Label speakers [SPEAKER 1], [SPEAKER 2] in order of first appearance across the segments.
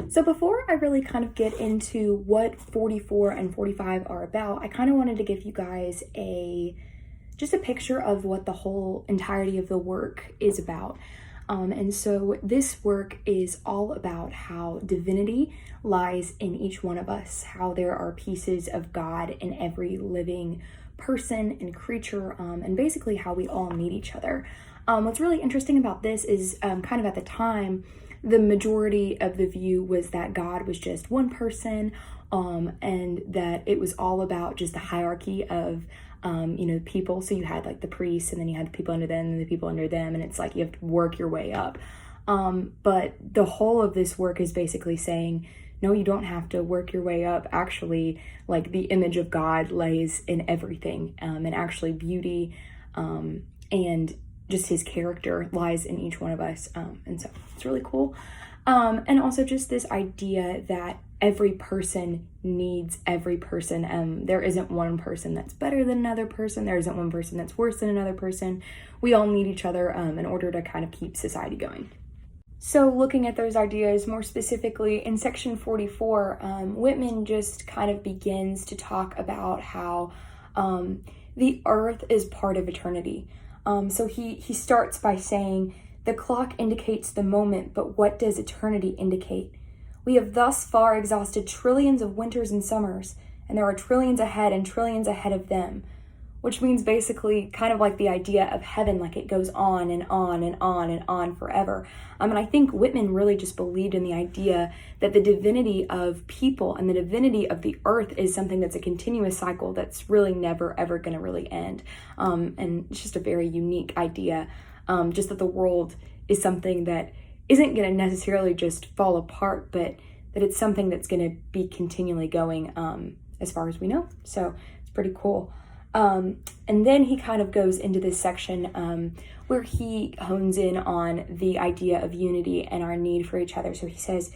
[SPEAKER 1] So before I really kind of get into what 44 and 45 are about, I kind of wanted to give you guys just a picture of what the whole entirety of the work is about. And so this work is all about how divinity lies in each one of us, how there are pieces of God in every living person and creature, and basically how we all need each other. What's really interesting about this is kind of at the time, the majority of the view was that God was just one person, and that it was all about just the hierarchy of people. So you had like the priests, and then you had the people under them and the people under them, and it's like you have to work your way up. But the whole of this work is basically saying, no, you don't have to work your way up. Actually, like the image of God lays in everything, and actually beauty and just his character lies in each one of us. And so it's really cool. And also just this idea that every person needs every person. There isn't one person that's better than another person. There isn't one person that's worse than another person. We all need each other in order to kind of keep society going. So looking at those ideas more specifically in section 44, Whitman just kind of begins to talk about how the earth is part of eternity. So he starts by saying, the clock indicates the moment, but what does eternity indicate? We have thus far exhausted trillions of winters and summers, and there are trillions ahead and trillions ahead of them, which means basically kind of like the idea of heaven, like it goes on and on and on and on forever. And I think Whitman really just believed in the idea that the divinity of people and the divinity of the earth is something that's a continuous cycle that's really never ever going to really end. And it's just a very unique idea, just that the world is something that isn't going to necessarily just fall apart, but that it's something that's going to be continually going as far as we know. So it's pretty cool. And then he kind of goes into this section where he hones in on the idea of unity and our need for each other. So he says,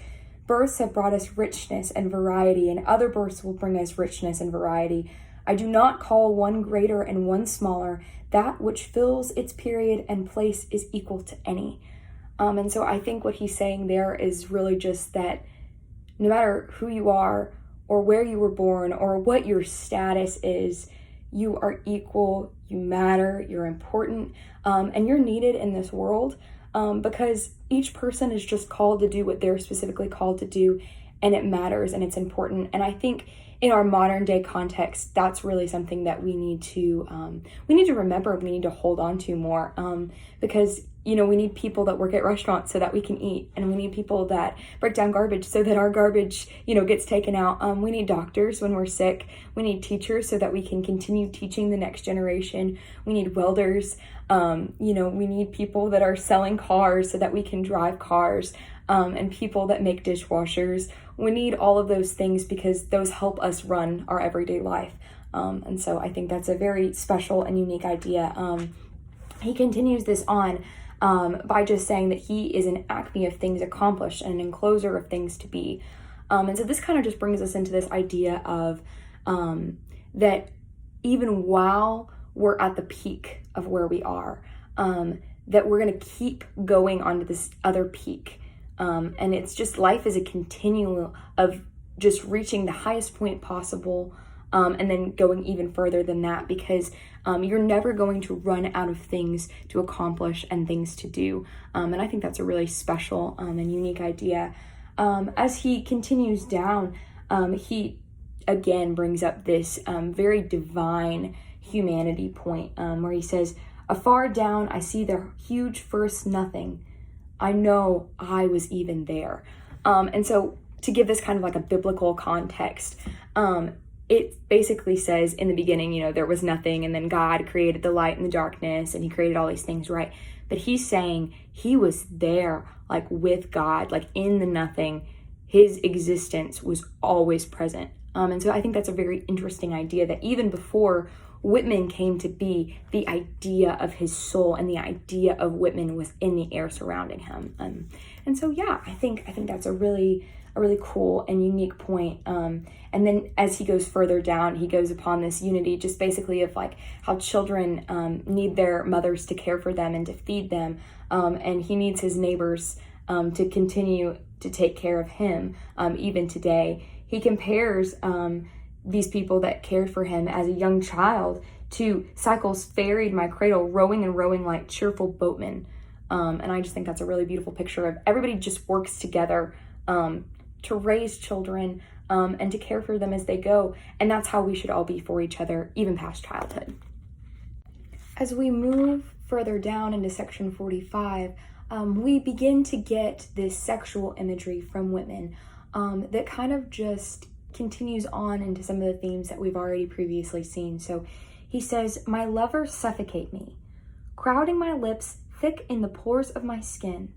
[SPEAKER 1] births have brought us richness and variety, and other births will bring us richness and variety. I do not call one greater and one smaller. That which fills its period and place is equal to any. And so I think what he's saying there is really just that no matter who you are or where you were born or what your status is, you are equal, you matter, you're important, and you're needed in this world because each person is just called to do what they're specifically called to do, and it matters and it's important. And I think in our modern day context, that's really something that we need to remember, we need to hold on to more because we need people that work at restaurants so that we can eat, and we need people that break down garbage so that our garbage, gets taken out. We need doctors when we're sick. We need teachers so that we can continue teaching the next generation. We need welders. We need people that are selling cars so that we can drive cars, and people that make dishwashers. We need all of those things because those help us run our everyday life. And so I think that's a very special and unique idea. He continues this on by just saying that he is an acme of things accomplished and an encloser of things to be. And so this kind of just brings us into this idea of that even while we're at the peak of where we are, that we're going to keep going onto this other peak. And it's just, life is a continuum of just reaching the highest point possible, and then going even further than that, because you're never going to run out of things to accomplish and things to do. And I think that's a really special and unique idea. As he continues down, he again brings up this very divine humanity point, where he says, afar down I see the huge first nothing. I know I was even there. And so to give this kind of like a biblical context, it basically says in the beginning, there was nothing, and then God created the light and the darkness, and he created all these things, right? But he's saying he was there, like with God, like in the nothing. His existence was always present. And so I think that's a very interesting idea, that even before Whitman came to be, the idea of his soul and the idea of Whitman was in the air surrounding him. And so, yeah, I think that's a really cool and unique point. And then as he goes further down, he goes upon this unity, just basically of like how children need their mothers to care for them and to feed them. And he needs his neighbors to continue to take care of him even today. He compares these people that cared for him as a young child to cycles ferried my cradle, rowing and rowing like cheerful boatmen. And I just think that's a really beautiful picture of everybody just works together to raise children and to care for them as they go. And that's how we should all be for each other, even past childhood. As we move further down into section 45, we begin to get this sexual imagery from Whitman that kind of just continues on into some of the themes that we've already previously seen. So he says, "My lovers suffocate me, crowding my lips thick in the pores of my skin,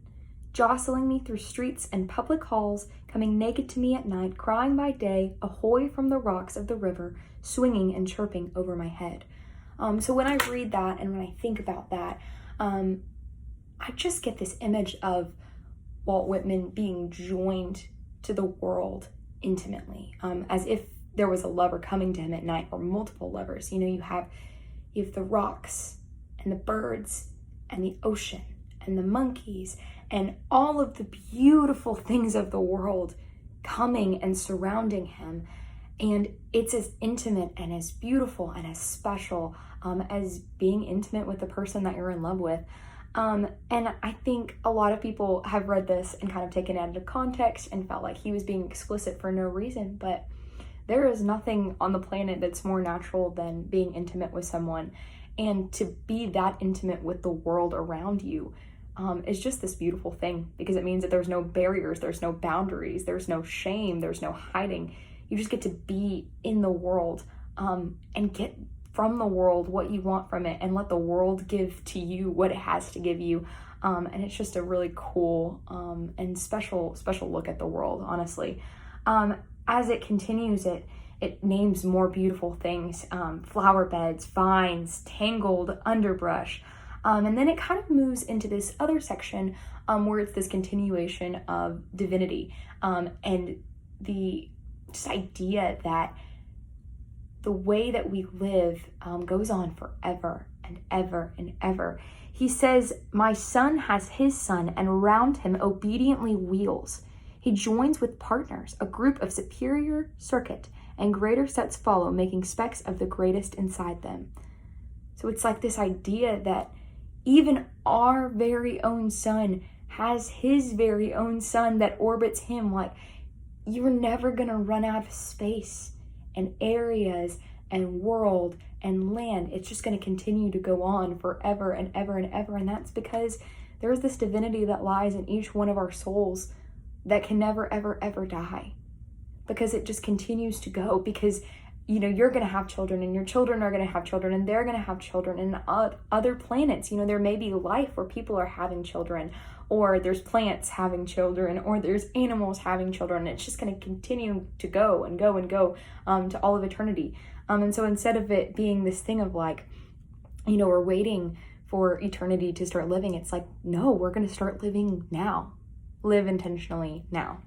[SPEAKER 1] jostling me through streets and public halls, coming naked to me at night, crying by day, ahoy from the rocks of the river, swinging and chirping over my head." So when I read that and when I think about that, I just get this image of Walt Whitman being joined to the world intimately, as if there was a lover coming to him at night, or multiple lovers. You have the rocks and the birds and the ocean and the monkeys and all of the beautiful things of the world coming and surrounding him. And it's as intimate and as beautiful and as special as being intimate with the person that you're in love with. And I think a lot of people have read this and kind of taken it out of context and felt like he was being explicit for no reason, but there is nothing on the planet that's more natural than being intimate with someone. And to be that intimate with the world around you is just this beautiful thing, because it means that there's no barriers, there's no boundaries, there's no shame, there's no hiding. You just get to be in the world and get from the world what you want from it, and let the world give to you what it has to give you. And it's just a really cool and special look at the world, honestly. As it continues, it names more beautiful things, flower beds, vines, tangled underbrush. And then it kind of moves into this other section where it's this continuation of divinity and the just idea that the way that we live goes on forever and ever and ever. He says, "My son has his son, and round him obediently wheels. He joins with partners, a group of superior circuit, and greater sets follow, making specks of the greatest inside them." So it's like this idea that even our very own son has his very own son that orbits him. Like, you're never going to run out of space and areas and world and land. It's just going to continue to go on forever and ever and ever. And that's because there's this divinity that lies in each one of our souls that can never, ever, ever die, because it just continues to go. Because, you're going to have children, and your children are going to have children, and they're going to have children. And other planets, there may be life where people are having children, or there's plants having children, or there's animals having children. It's just going to continue to go and go and go to all of eternity. And so instead of it being this thing of like, we're waiting for eternity to start living, it's like, no, we're going to start living now. Live intentionally now.